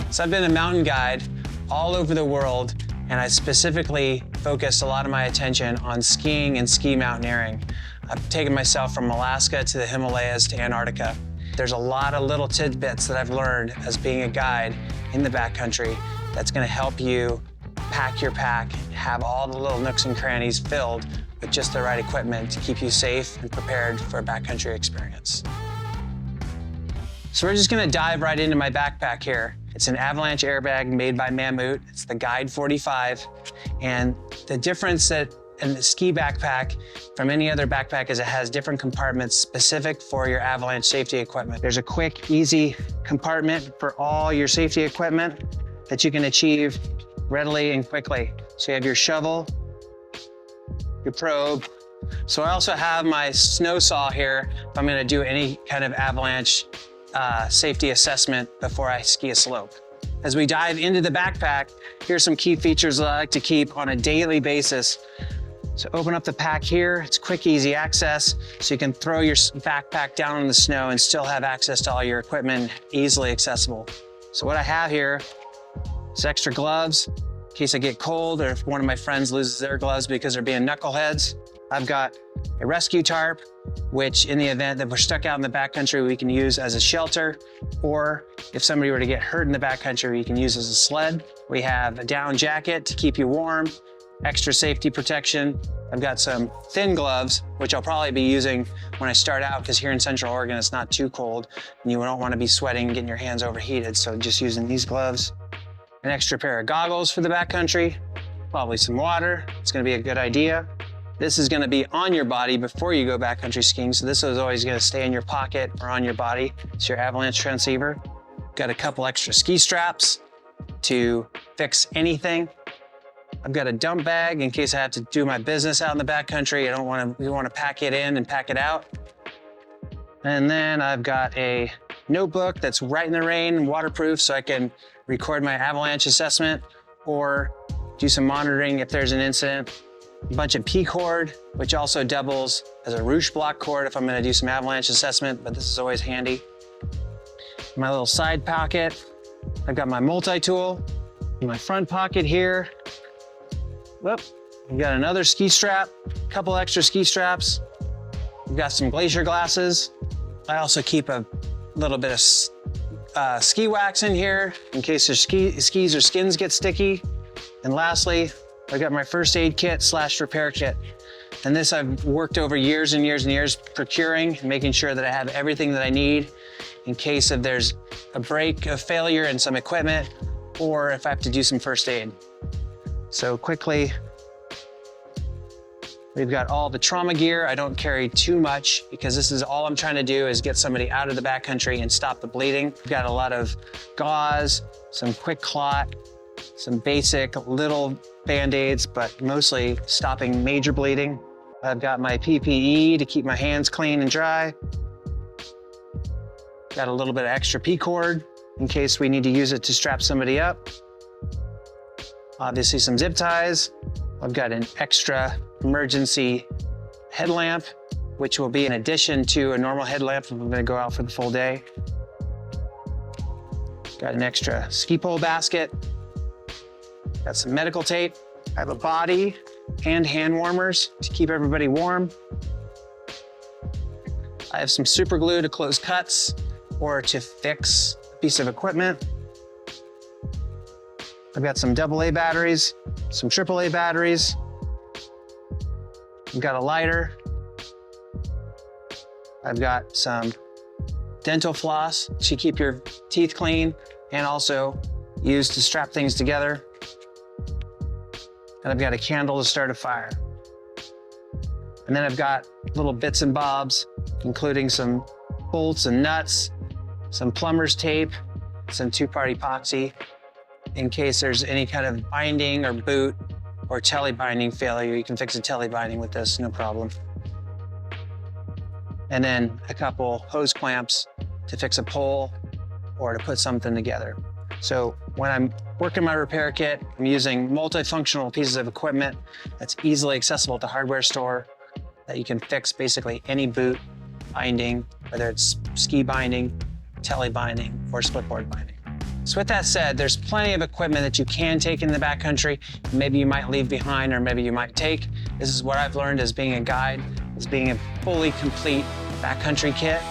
So I've been a mountain guide all over the world, and I specifically focused a lot of my attention on skiing and ski mountaineering. I've taken myself from Alaska to the Himalayas to Antarctica. There's a lot of little tidbits that I've learned as being a guide in the backcountry that's gonna help you pack your pack, have all the little nooks and crannies filled with just the right equipment to keep you safe and prepared for a backcountry experience. So we're just gonna dive right into my backpack here. It's an Avalanche airbag made by Mammut. It's the Guide 45. And the difference in the ski backpack from any other backpack is it has different compartments specific for your Avalanche safety equipment. There's a quick, easy compartment for all your safety equipment that you can achieve readily and quickly. So you have your shovel, your probe. So I also have my snow saw here if I'm gonna do any kind of avalanche safety assessment before I ski a slope. As we dive into the backpack, here's some key features that I like to keep on a daily basis. So open up the pack here. It's quick, easy access. So you can throw your backpack down in the snow and still have access to all your equipment easily accessible. So what I have here is extra gloves in case I get cold or if one of my friends loses their gloves because they're being knuckleheads. I've got a rescue tarp, which in the event that we're stuck out in the backcountry, we can use as a shelter, or if somebody were to get hurt in the backcountry, we can use as a sled. We have a down jacket to keep you warm, extra safety protection. I've got some thin gloves, which I'll probably be using when I start out, because here in Central Oregon, it's not too cold, and you don't want to be sweating and getting your hands overheated, so just using these gloves. An extra pair of goggles for the backcountry, probably some water. It's going to be a good idea. This is gonna be on your body before you go backcountry skiing, so this is always gonna stay in your pocket or on your body. It's your Avalanche transceiver. Got a couple extra ski straps to fix anything. I've got a dump bag in case I have to do my business out in the backcountry. We wanna pack it in and pack it out. And then I've got a notebook that's right in the rain, waterproof, so I can record my avalanche assessment or do some monitoring if there's an incident. A bunch of P cord, which also doubles as a roosh block cord if I'm gonna do some avalanche assessment, but this is always handy. My little side pocket, I've got my multi-tool. In my front pocket here, whoop, we've got another ski strap, a couple extra ski straps. We've got some glacier glasses. I also keep a little bit of ski wax in here in case your skis or skins get sticky. And lastly, I've got my first aid kit / repair kit. And this I've worked over years and years and years procuring and making sure that I have everything that I need in case if there's a break, a failure in some equipment, or if I have to do some first aid. So quickly, we've got all the trauma gear. I don't carry too much because this is all I'm trying to do is get somebody out of the backcountry and stop the bleeding. We've got a lot of gauze, some quick clot, some basic little Band-Aids, but mostly stopping major bleeding. I've got my PPE to keep my hands clean and dry. Got a little bit of extra P-cord in case we need to use it to strap somebody up. Obviously some zip ties. I've got an extra emergency headlamp, which will be in addition to a normal headlamp if I'm gonna go out for the full day. Got an extra ski pole basket. Got some medical tape. I have a body and hand warmers to keep everybody warm. I have some super glue to close cuts or to fix a piece of equipment. I've got some AA batteries, some AAA batteries. I've got a lighter. I've got some dental floss to keep your teeth clean and also used to strap things together. And I've got a candle to start a fire. And then I've got little bits and bobs, including some bolts and nuts, some plumber's tape, some two-part epoxy, in case there's any kind of binding or boot or telly binding failure. You can fix a telly binding with this, no problem. And then a couple hose clamps to fix a pole or to put something together. So when I'm working my repair kit, I'm using multifunctional pieces of equipment that's easily accessible at the hardware store that you can fix basically any boot binding, whether it's ski binding, telly binding, or split board binding. So with that said, there's plenty of equipment that you can take in the backcountry. Maybe you might leave behind, or maybe you might take. This is what I've learned as being a guide, as being a fully complete backcountry kit.